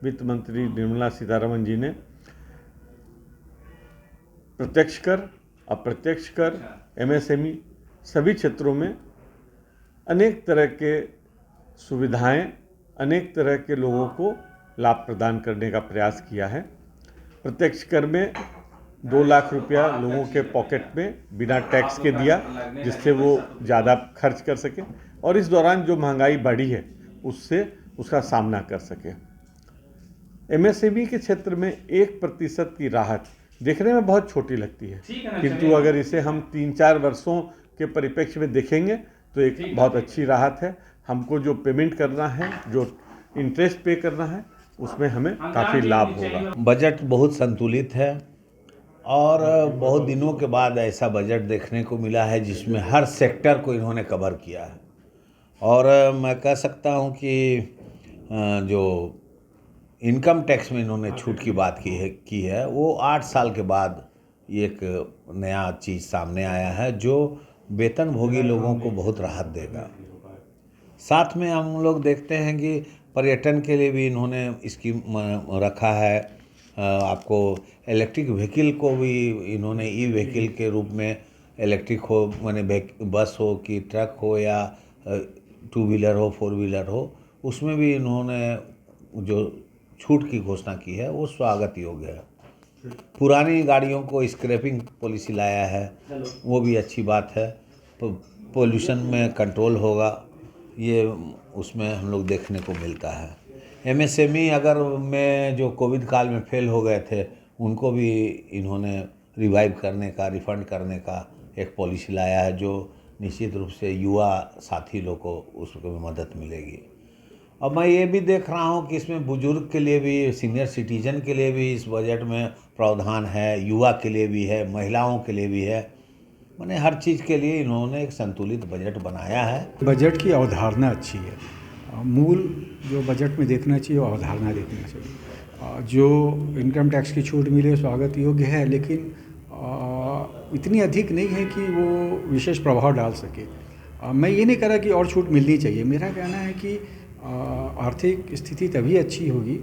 वित्त मंत्री निर्मला सीतारमण जी ने प्रत्यक्ष कर, अप्रत्यक्ष कर, एमएसएमई सभी क्षेत्रों में अनेक तरह के सुविधाएं, अनेक तरह के लोगों को लाभ प्रदान करने का प्रयास किया है। प्रत्यक्ष कर में 2 लाख रुपया लोगों के पॉकेट में बिना टैक्स के दिया, जिससे वो ज़्यादा खर्च कर सके और इस दौरान जो महंगाई बढ़ी है उससे उसका सामना कर सके। एमएसएमई के क्षेत्र में 1% की राहत देखने में बहुत छोटी लगती है, किंतु अगर इसे हम 3-4 वर्षों के परिप्रेक्ष्य में देखेंगे तो एक बहुत अच्छी राहत है। हमको जो पेमेंट करना है, जो इंटरेस्ट पे करना है, उसमें हमें काफ़ी लाभ होगा। बजट बहुत संतुलित है और बहुत दिनों के बाद ऐसा बजट देखने को मिला है जिसमें हर सेक्टर को इन्होंने कवर किया है। और मैं कह सकता हूं कि जो इनकम टैक्स में इन्होंने छूट की बात की है वो 8 साल के बाद एक नया चीज़ सामने आया है जो वेतनभोगी लोगों को बहुत राहत देगा। साथ में हम लोग देखते हैं कि पर्यटन के लिए भी इन्होंने स्कीम रखा है। आपको इलेक्ट्रिक व्हीकल को भी इन्होंने ई व्हीकल के रूप में इलेक्ट्रिक हो, माने बस हो कि ट्रक हो या 2 व्हीलर हो 4 व्हीलर हो, उसमें भी इन्होंने जो छूट की घोषणा की है वो स्वागत योग्य है। पुरानी गाड़ियों को स्क्रैपिंग पॉलिसी लाया है, वो भी अच्छी बात है। पोल्यूशन में कंट्रोल होगा, ये उसमें हम लोग देखने को मिलता है। एमएसएमई अगर में जो कोविड काल में फेल हो गए थे उनको भी इन्होंने रिवाइव करने का, रिफंड करने का एक पॉलिसी लाया है जो निश्चित रूप से युवा साथी लोग को उसको मदद मिलेगी। अब मैं ये भी देख रहा हूँ कि इसमें बुजुर्ग के लिए भी, सीनियर सिटीजन के लिए भी इस बजट में प्रावधान है, युवा के लिए भी है, महिलाओं के लिए भी है। मैंने हर चीज़ के लिए इन्होंने एक संतुलित बजट बनाया है। बजट की अवधारणा अच्छी है। मूल जो बजट में देखना चाहिए वो अवधारणा देखना चाहिए। जो इनकम टैक्स की छूट मिले स्वागत योग्य है, लेकिन इतनी अधिक नहीं है कि वो विशेष प्रभाव डाल सके। मैं ये नहीं कह रहा कि और छूट मिलनी चाहिए। मेरा कहना है कि आर्थिक स्थिति तभी अच्छी होगी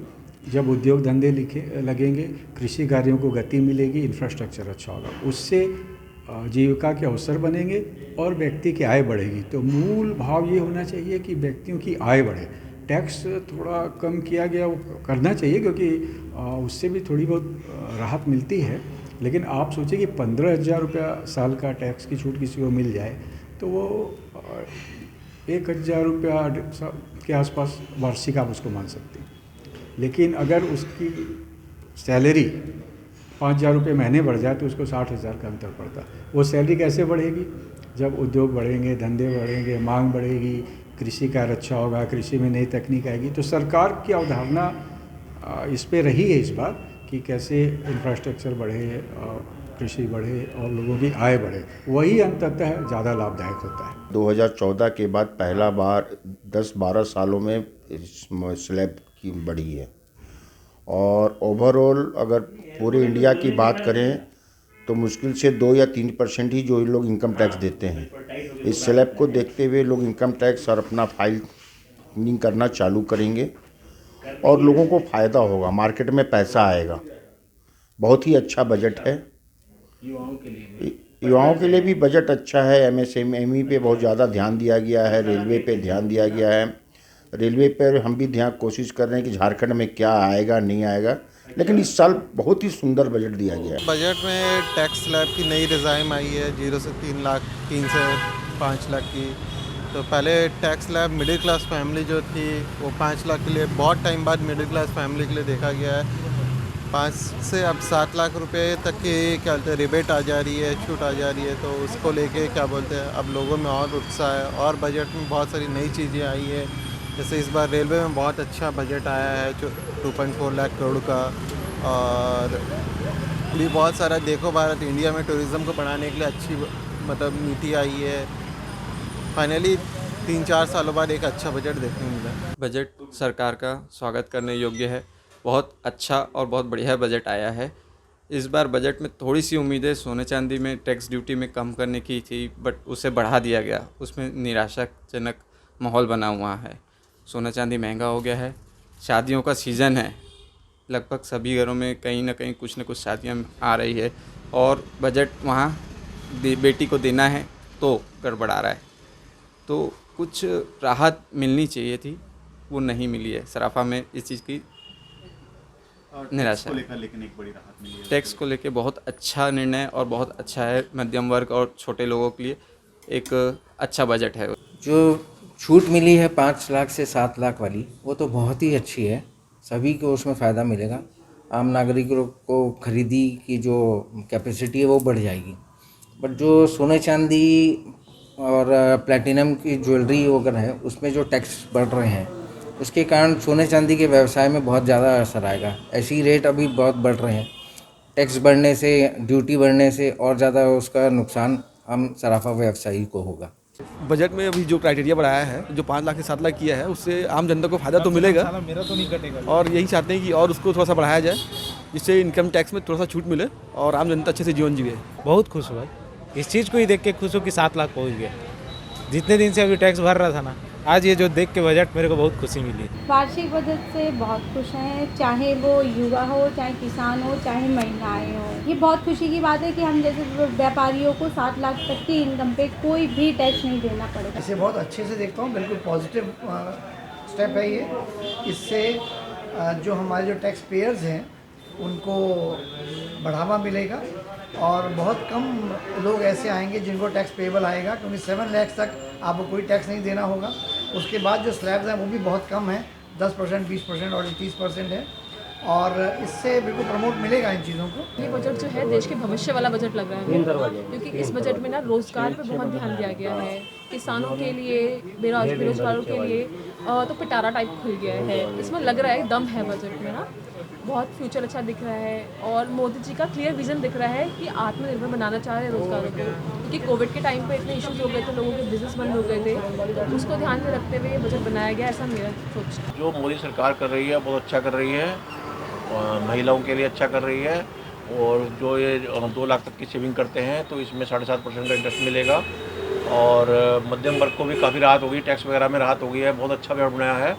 जब उद्योग धंधे लगेंगे, कृषि कार्यों को गति मिलेगी, इंफ्रास्ट्रक्चर अच्छा होगा, उससे जीविका के अवसर बनेंगे और व्यक्ति की आय बढ़ेगी। तो मूल भाव ये होना चाहिए कि व्यक्तियों की आय बढ़े। टैक्स थोड़ा कम किया गया वो करना चाहिए क्योंकि उससे भी थोड़ी बहुत राहत मिलती है, लेकिन आप सोचिए कि 15,000 रुपया साल का टैक्स की छूट किसी को मिल जाए तो वो 1,000 रुपया के आसपास वार्षिक आप उसको मान सकते हैं। लेकिन अगर उसकी सैलरी 5,000 रुपये महीने बढ़ जाए तो उसको 60,000 का अंतर पड़ता है। वो सैलरी कैसे बढ़ेगी? जब उद्योग बढ़ेंगे, धंधे बढ़ेंगे, मांग बढ़ेगी, कृषि कार्य अच्छा होगा, कृषि में नई तकनीक आएगी। तो सरकार की अवधारणा इस पे रही है इस बार कि कैसे इंफ्रास्ट्रक्चर बढ़े, कृषि बढ़े और लोगों की आय बढ़े, वही अंततः ज़्यादा लाभदायक होता है। 2014 के बाद पहला बार 10-12 सालों में स्लैब की बढ़ी है और ओवरऑल अगर पूरे इंडिया की बात करें तो मुश्किल से 2 या 3% ही जो लोग इनकम टैक्स देते हैं। इस स्लैब को देखते हुए लोग इनकम टैक्स और अपना फाइलिंग करना चालू करेंगे और लोगों को फ़ायदा होगा, मार्केट में पैसा आएगा। बहुत ही अच्छा बजट है। युवाओं के लिए भी बजट अच्छा है। एमएसएमई पे बहुत ज़्यादा ध्यान दिया गया है, रेलवे पे ध्यान दिया गया है। रेलवे पर हम भी कोशिश कर रहे हैं कि झारखंड में क्या आएगा नहीं आएगा, लेकिन इस साल बहुत ही सुंदर बजट दिया गया है। बजट में टैक्स स्लैब की नई डिज़ाइन आई है 0 से 3 लाख, 3 से 5 लाख की। तो पहले tax slab middle class family जो थी वो 5 लाख के लिए बहुत टाइम बाद मिडिल क्लास फैमिली के लिए देखा गया है। 5 से अब 7 लाख रुपए तक की क्या बोलते हैं रिबेट आ जा रही है, छूट आ जा रही है। तो उसको लेके क्या बोलते हैं अब लोगों में और उत्साह है और बजट में बहुत सारी नई चीज़ें आई है। जैसे इस बार रेलवे में बहुत अच्छा बजट आया है 2.4 लाख करोड़ का। और भी बहुत सारा देखो भारत इंडिया में टूरिज़्म को बढ़ाने के लिए अच्छी मतलब नीति आई है। फाइनली 3-4 सालों बाद एक अच्छा बजट देखने को मिला। बजट सरकार का स्वागत करने योग्य है। बहुत अच्छा और बहुत बढ़िया बजट आया है। इस बार बजट में थोड़ी सी उम्मीदें सोने चांदी में टैक्स ड्यूटी में कम करने की थी, बट उसे बढ़ा दिया गया। उसमें निराशाजनक माहौल बना हुआ है। सोना चांदी महंगा हो गया है, शादियों का सीज़न है लगभग सभी घरों में कहीं ना कहीं कुछ न कुछ शादियाँ आ रही है और बजट वहाँ बेटी को देना है तो गड़बड़ा रहा है। तो कुछ राहत मिलनी चाहिए थी, वो नहीं मिली है। सराफा में इस चीज़ की निराशा है। लेकर लेकिन एक बड़ी राहत मिली है। टैक्स को लेके बहुत अच्छा निर्णय और बहुत अच्छा है, मध्यम वर्ग और छोटे लोगों के लिए एक अच्छा बजट है। जो छूट मिली है 5 लाख से 7 लाख वाली, वो तो बहुत ही अच्छी है। सभी को उसमें फ़ायदा मिलेगा। आम नागरिकों को खरीदी की जो कैपेसिटी है वो बढ़ जाएगी। बट जो सोने चांदी और प्लैटिनम की ज्वेलरी वगैरह है उसमें जो टैक्स बढ़ रहे हैं उसके कारण सोने चांदी के व्यवसाय में बहुत ज़्यादा असर आएगा। ऐसे ही रेट अभी बहुत बढ़ रहे हैं। टैक्स बढ़ने से, ड्यूटी बढ़ने से और ज़्यादा उसका नुकसान हम सराफा व्यवसायी को होगा। बजट में अभी जो क्राइटेरिया बढ़ाया है, जो 5 लाख से 7 लाख किया है, उससे आम जनता को फ़ायदा तो मिलेगा। मेरा तो नहीं कटेगा। और यही चाहते हैं कि और उसको थोड़ा सा बढ़ाया जाए, जिससे इनकम टैक्स में थोड़ा सा छूट मिले और आम जनता अच्छे से जीवन जिए। बहुत खुश हूँ भाई, इस चीज़ को ही देख के खुश हूँ कि 7 लाख पहुँच गया। जितने दिन से अभी टैक्स भर रहा था ना, आज ये जो देख के बजट मेरे को बहुत खुशी मिली। वार्षिक बजट से बहुत खुश हैं, चाहे वो युवा हो, चाहे किसान हो, चाहे महिलाएं हो। ये बहुत खुशी की बात है कि हम जैसे व्यापारियों को 7 लाख तक की इनकम पे कोई भी टैक्स नहीं देना पड़ेगा। इसे बहुत अच्छे से देखता हूँ, बिल्कुल पॉजिटिव स्टेप है ये। इससे जो हमारे जो टैक्स पेयर्स हैं उनको बढ़ावा मिलेगा और बहुत कम लोग ऐसे आएंगे जिनको टैक्स पेबल आएगा, क्योंकि 7 लाख तक आपको कोई टैक्स नहीं देना होगा। उसके बाद जो स्लैब्स हैं वो भी बहुत कम हैं, 10%, 20% और 30% है, और इससे बिल्कुल प्रमोट मिलेगा इन चीज़ों को। ये बजट जो है देश के भविष्य वाला बजट लग रहा है, क्योंकि इस बजट में ना रोज़गार पे बहुत ध्यान दिया गया है। किसानों के लिए, बेरोजगारों के लिए तो पिटारा टाइप खुल गया है। इसमें लग रहा है दम है बजट में ना, बहुत फ्यूचर अच्छा दिख रहा है। और मोदी जी का क्लियर विजन दिख रहा है कि आत्मनिर्भर बनाना चाह रहे हैं रोजगारों को, क्योंकि कोविड के टाइम पे इतने इश्यूज हो गए थे, लोगों के बिजनेस बंद हो गए थे, तो उसको ध्यान में रखते हुए ये बजट बनाया गया, ऐसा मेरा सोच है। जो मोदी सरकार कर रही है बहुत अच्छा कर रही है, महिलाओं के लिए अच्छा कर रही है। और जो ये 2 लाख तक की सेविंग करते हैं तो इसमें 7.5% का इंटरेस्ट मिलेगा और मध्यम वर्ग को भी काफ़ी राहत होगी, टैक्स वगैरह में राहत होगी है। बहुत अच्छा बजट बनाया है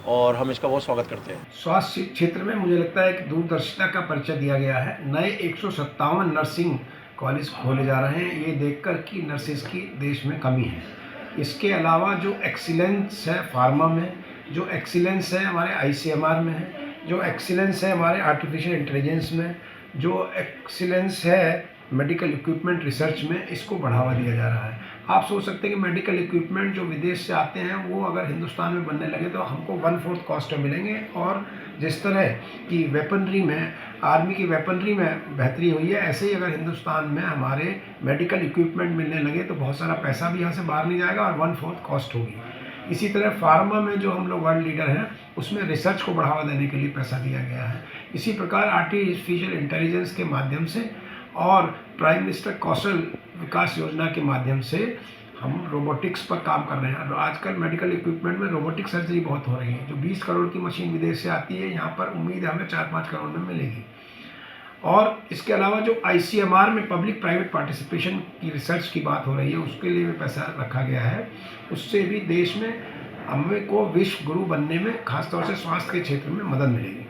और हम इसका बहुत स्वागत करते हैं। स्वास्थ्य क्षेत्र में मुझे लगता है कि दूरदर्शिता का परिचय दिया गया है। नए 157 नर्सिंग कॉलेज खोले जा रहे हैं, ये देखकर कि नर्सेज की देश में कमी है। इसके अलावा जो एक्सीलेंस है फार्मा में, जो एक्सीलेंस है हमारे ICMR में है, जो एक्सीलेंस है हमारे आर्टिफिशियल इंटेलिजेंस में, जो एक्सीलेंस है मेडिकल इक्विपमेंट रिसर्च में, इसको बढ़ावा दिया जा रहा है। आप सोच सकते हैं कि मेडिकल इक्विपमेंट जो विदेश से आते हैं वो अगर हिंदुस्तान में बनने लगे तो हमको 1/4 कॉस्ट में मिलेंगे। और जिस तरह की वेपनरी में, आर्मी की वेपनरी में बेहतरी हुई है, ऐसे ही अगर हिंदुस्तान में हमारे मेडिकल इक्विपमेंट मिलने लगे तो बहुत सारा पैसा भी यहाँ से बाहर नहीं जाएगा और 1/4 कॉस्ट होगी। इसी तरह फार्मा में जो हम लोग वर्ल्ड लीडर हैं उसमें रिसर्च को बढ़ावा देने के लिए पैसा दिया गया है। इसी प्रकार आर्टिफिशियल इंटेलिजेंस के माध्यम से और प्राइम मिनिस्टर कौशल विकास योजना के माध्यम से हम रोबोटिक्स पर काम कर रहे हैं। आजकल मेडिकल इक्विपमेंट में रोबोटिक सर्जरी बहुत हो रही है। जो 20 करोड़ की मशीन विदेश से आती है, यहाँ पर उम्मीद है हमें 4-5 करोड़ में मिलेगी। और इसके अलावा जो ICMR में पब्लिक प्राइवेट पार्टिसिपेशन की रिसर्च की बात हो रही है, उसके लिए भी पैसा रखा गया है। उससे भी देश में हमें को विश्व गुरु बनने में, खासतौर से स्वास्थ्य के क्षेत्र में मदद मिलेगी।